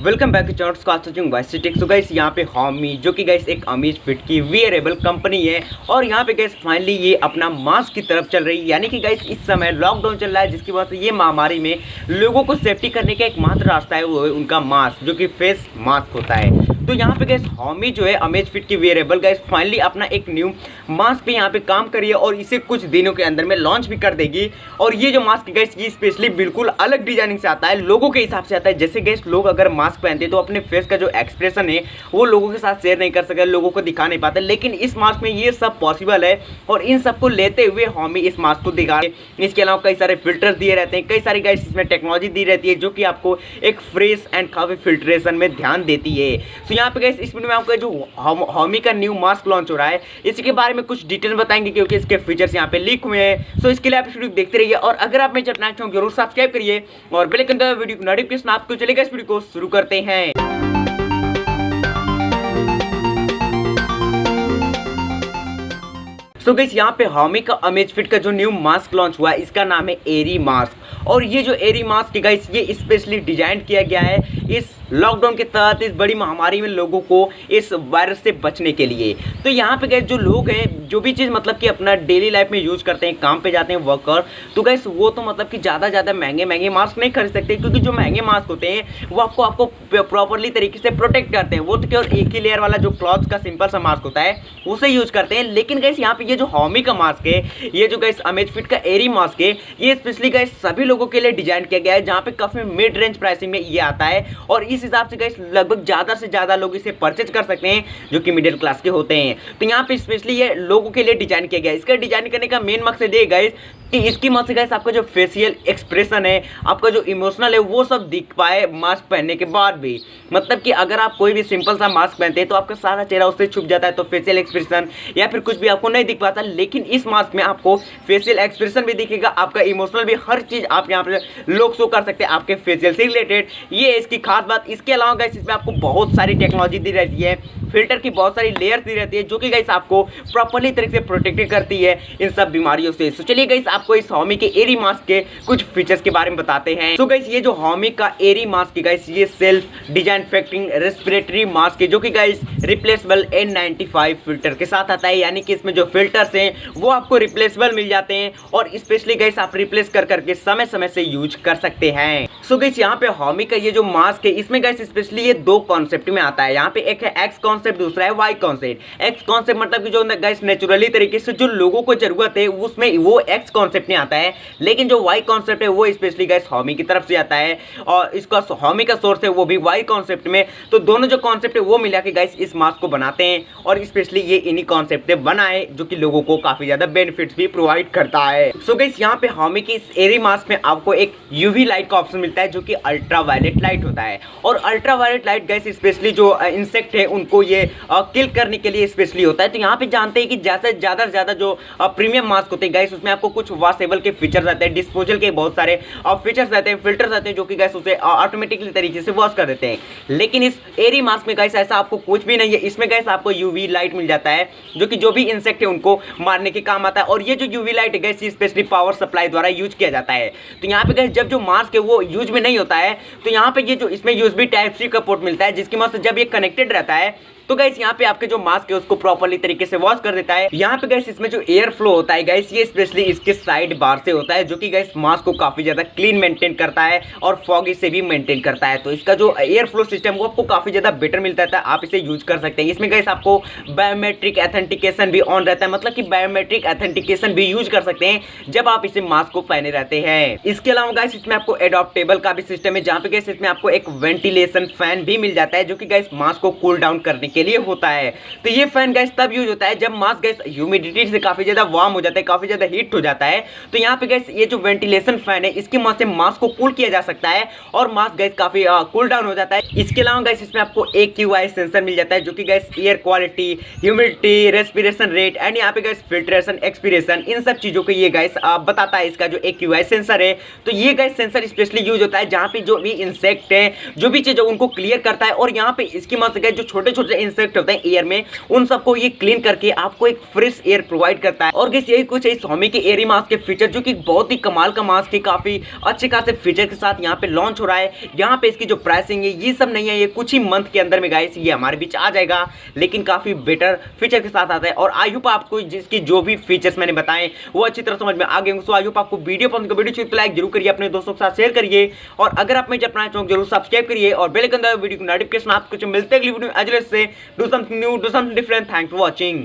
Welcome back to channel. So guys यहाँ पे हॉमी जो कि गाइस एक अमेज फिट की वियरेबल कंपनी है और यहाँ पे गाइस फाइनली ये अपना मास्क की तरफ चल रही है। यानी कि गाइस इस समय लॉकडाउन चल रहा है, जिसकी वजह से ये महामारी में लोगों को सेफ्टी करने का एकमात्र रास्ता है वो है उनका मास्क, जो कि फेस मास्क होता है। तो यहाँ पे गाइस हॉमी जो है अमेज फिट की वियरेबल गाइस फाइनली अपना एक न्यू मास्क पे यहाँ पे काम करी है और इसे कुछ दिनों के अंदर में लॉन्च भी कर देगी। और ये जो मास्क गाइस ये स्पेशली बिल्कुल अलग डिजाइनिंग से आता है, लोगों के हिसाब से आता है। जैसे गाइस लोग अगर मास्क पहनते हैं तो अपने फेस का जो एक्सप्रेशन है वो लोगों के साथ शेयर नहीं कर सकते, लोगों को दिखा नहीं पाते, लेकिन इस मास्क में ये सब पॉसिबल है। और इन सबको लेते हुए हॉमी इस मास्क को दिखा रहे। इसके अलावा कई सारे फिल्टर्स दिए रहते हैं, कई सारी गाइस इसमें टेक्नोलॉजी दी रहती है जो कि आपको एक फ्रेश एंड काफी फिल्ट्रेशन में ध्यान देती है। तो यहाँ पे गाइस इस वीडियो में आपको जो हॉमी का न्यू मास्क लॉन्च हो रहा है इसके बारे में कुछ डिटेल बताएंगे, क्योंकि इसके फीचर्स यहाँ पे लीक हुए हैं। सो इसके लिए आप इस वीडियो देखते रहिए और अगर आप मेरे चैनल को जरूर सब्सक्राइब करिए और बेल आइकन दबाइए वीडियो नोटिफिकेशन आपको चलेगा। इस वीडियो को शुरू करते हैं। सो गाइस यहाँ पे हॉमी का अमेज फिट का जो न्यू मास्क लॉन्च हुआ है इसका नाम है एरी मास्क। और ये जो एरी मास्क है गाइस ये स्पेशली डिजाइन किया गया है इस लॉकडाउन के तहत, इस बड़ी महामारी में लोगों को इस वायरस से बचने के लिए। तो यहाँ पे गाइस जो लोग हैं जो भी चीज़ मतलब कि अपना डेली लाइफ में यूज करते हैं, काम पे जाते हैं वर्कर, तो गाइस वो तो मतलब कि ज़्यादा महंगे मास्क नहीं खरीद सकते, क्योंकि जो महंगे मास्क होते हैं वो आपको प्रॉपरली तरीके से प्रोटेक्ट करते हैं। वो तो केवल एक ही लेयर वाला जो क्लॉथ का सिंपल सा मास्क होता है उसे यूज करते हैं। लेकिन गाइस यहाँ पे ये जो हॉमी का मास्क है, ये जो गाइस अमेज फिट का एरी मास्क है, ये स्पेशली गाइस सभी लोगों के लिए डिजाइन किया गया है, जहाँ पे काफी मिड रेंज प्राइसिंग में ये आता है। और इस हिसाब से गाइस लगभग ज्यादा से ज्यादा लोग इसे परचेज कर सकते हैं जो कि मिडिल क्लास के होते हैं। तो यहाँ पे स्पेशली ये लोगों के लिए डिजाइन किया गया है। इसका डिजाइन करने का मेन मकसद ये गाइस कि इसकी मदद से गाइस आपका जो फेशियल एक्सप्रेशन है, आपका जो इमोशनल है, वो सब दिख पाए मास्क पहनने के बाद भी। मतलब कि अगर आप कोई भी सिंपल सा मास्क पहनते हैं तो आपका सारा चेहरा उससे छुप जाता है, तो फेशियल एक्सप्रेशन या फिर कुछ भी आपको नहीं दिख पाता। लेकिन इस मास्क में आपको फेशियल एक्सप्रेशन भी दिखेगा, आपका इमोशनल भी, हर चीज आप यहाँ पे लोग शो कर सकते हैं आपके फेशियल से रिलेटेड। ये इसकी खास बात। इसके अलावा गाइस इसमें आपको बहुत सारी टेक्नोलॉजी दी रहती है, फिल्टर की बहुत सारी लेयर्स दी रहती है, जो कि गाइस आपको प्रॉपर्ली तरीके से प्रोटेक्ट करती है इन सब बीमारियों से। तो चलिए गाइस आपको इस हॉमी के एरी मास्क के कुछ फीचर्स के बारे में बताते हैं। तो गाइस ये जो हॉमी का एरी मास्क है गाइस ये सेल्फ डिसइंफेक्टिंग रेस्पिरेटरी मास्क है, जो कि गाइस रिप्लेसेबल N95 फिल्टर के साथ आता है। यानी कि इसमें जो फिल्टर्स हैं वो आपको रिप्लेसेबल मिल जाते हैं और स्पेशली गाइस आप रिप्लेस कर करके समय समय से यूज कर सकते हैं। सो गाइस यहाँ पे हॉमी का ये जो मास्क है इसमें गाइस स्पेशली ये दो कॉन्सेप्ट में आता है। यहाँ पे एक है एक्स कॉन्सेप्ट, दूसरा है वाई कॉन्सेप्ट। एक्स कॉन्सेप्ट मतलब कि जो गाइस नेचुरली तरीके से जो लोगों को जरूरत है उसमें वो एक्स कॉन्सेप्ट में आता है, लेकिन जो वाई कॉन्सेप्ट है वो स्पेशली गाइस हॉमी की तरफ से आता है और इसका हॉमी का सोर्स है वो भी वाई कॉन्सेप्ट में। तो दोनों जो कॉन्सेप्ट है वो मिला के गाइस इस मास्क को बनाते हैं और स्पेशली ये इन्हीं कॉन्सेप्ट से बना है जो कि लोगों को काफी ज्यादा बेनिफिट्स भी प्रोवाइड करता है। सो गाइस यहाँ पे हॉमी की इस एरी मास्क में आपको एक यूवी लाइट का ऑप्शन मिलता है जो कि अल्ट्रा वायलेट लाइट होता है। और ultra violet light guys specially जो इंसेक्ट है उनको ये किल करने के लिए स्पेशली होता है। तो यहाँ पे जानते हैं कि जैसे ज्यादा से ज्यादा जो प्रीमियम मास्क होते हैं गाइस उसमें आपको कुछ वॉशेबल के फीचर्स आते हैं, डिस्पोजल के बहुत सारे फीचर्स आते हैं, फिल्टर्स आते हैं जो कि गाइस उसे ऑटोमेटिकली तरीके से वॉश कर देते हैं। लेकिन इस एरी मास्क में गाइस ऐसा आपको कुछ भी नहीं है। इसमें गाइस आपको यूवी लाइट मिल जाता है जो कि जो भी इंसेक्ट है उनको मारने के काम आता है। और ये जो यूवी लाइट है गाइस स्पेशली पावर सप्लाई द्वारा यूज किया जाता है। तो यहाँ पे गाइस जब जो मास्क है वो यूज में नहीं होता है तो यहाँ पे ये जो इसमें यूएसबी टाइप सी का पोर्ट मिलता है, जिसकी मदद से जब ये कनेक्टेड रहता है तो गाइस यहाँ पे आपके जो मास्क है उसको प्रॉपर्ली तरीके से वॉश कर देता है। यहाँ पे गाइस इसमें जो एयर फ्लो होता है गाइस ये स्पेशली इसके साइड बार से होता है, जो कि गाइस मास्क को काफी ज्यादा क्लीन मेंटेन करता है और फॉगी से भी मेंटेन करता है। तो इसका जो एयर फ्लो सिस्टम वो आपको काफी ज्यादा बेटर मिलता है, आप इसे यूज कर सकते हैं। इसमें गाइस आपको बायोमेट्रिक ऑथेंटिकेशन भी ऑन रहता है, मतलब कि बायोमेट्रिक ऑथेंटिकेशन भी यूज कर सकते हैं जब आप इसे मास्क को पहने रहते हैं। इसके अलावा गाइस इसमें आपको एडॉप्टेबल का भी सिस्टम है, जहाँ पे गाइस इसमें आपको एक वेंटिलेशन फैन भी मिल जाता है जो कि गाइस मास्क को कूल डाउन करने के लिए होता है। तो ये फैन गैस तब यूज होता है जब मास्क गैस ह्यूमिडिटी से काफी ज्यादा वार्म हो जाता है, काफी ज्यादा हीट हो जाता है। तो यहाँ पे गैस ये जो वेंटिलेशन फैन है इसकी मदद से मास्क को कूल किया जा सकता है और मास्क गैस काफी कूल डाउन हो जाता है। इसके अलावा गैस इसमें आपको AQI सेंसर मिल जाता है जो कि gas air quality, humidity, respiration rate and यहाँ पे गैस फिल्ट्रेशन, एक्सपीरेशन, इन सब चीजों को ये गैस बताता है। इसका जो AQI सेंसर है तो ये गैस सेंसर स्पेशली यूज होता है जहाँ पे जो भी इंसेक्ट है, जो भी चीज उनको क्लियर करता है। और यहाँ पे इसकी मदद से जो छोटे छोटे इंसेक्ट होते हैं एयर में, उन सबको ये क्लीन करके आपको एक फ्रेश एयर प्रोवाइड करता है। और गाइस यही कुछ है Xiaomi के एरी मास्क के फीचर, जो कि बहुत ही कमाल का मास्क है, काफी अच्छे खासे फीचर के साथ यहाँ पे लॉन्च हो रहा है। यहाँ पे इसकी जो प्राइसिंग है ये सब नहीं है, ये कुछ ही मंथ के अंदर में गाइस ये हमारे बीच आ जाएगा, लेकिन काफी बेटर फीचर के साथ आता है। और आई होप आपको जिसकी जो भी फीचर्स मैंने बताए वो अच्छी तरह समझ में आ गए होंगे। सो आई होप आपको वीडियो पसंद, वीडियो को लाइक जरूर करिए, अपने दोस्तों के साथ शेयर करिए, और अगर आप मेरे अपना चैनल जरूर सब्सक्राइब करिए और बेल आइकन दबाइए वीडियो की नोटिफिकेशन आपको मिलते हैं अगली वीडियो में। अजले से do something new, do something different. Thanks for watching.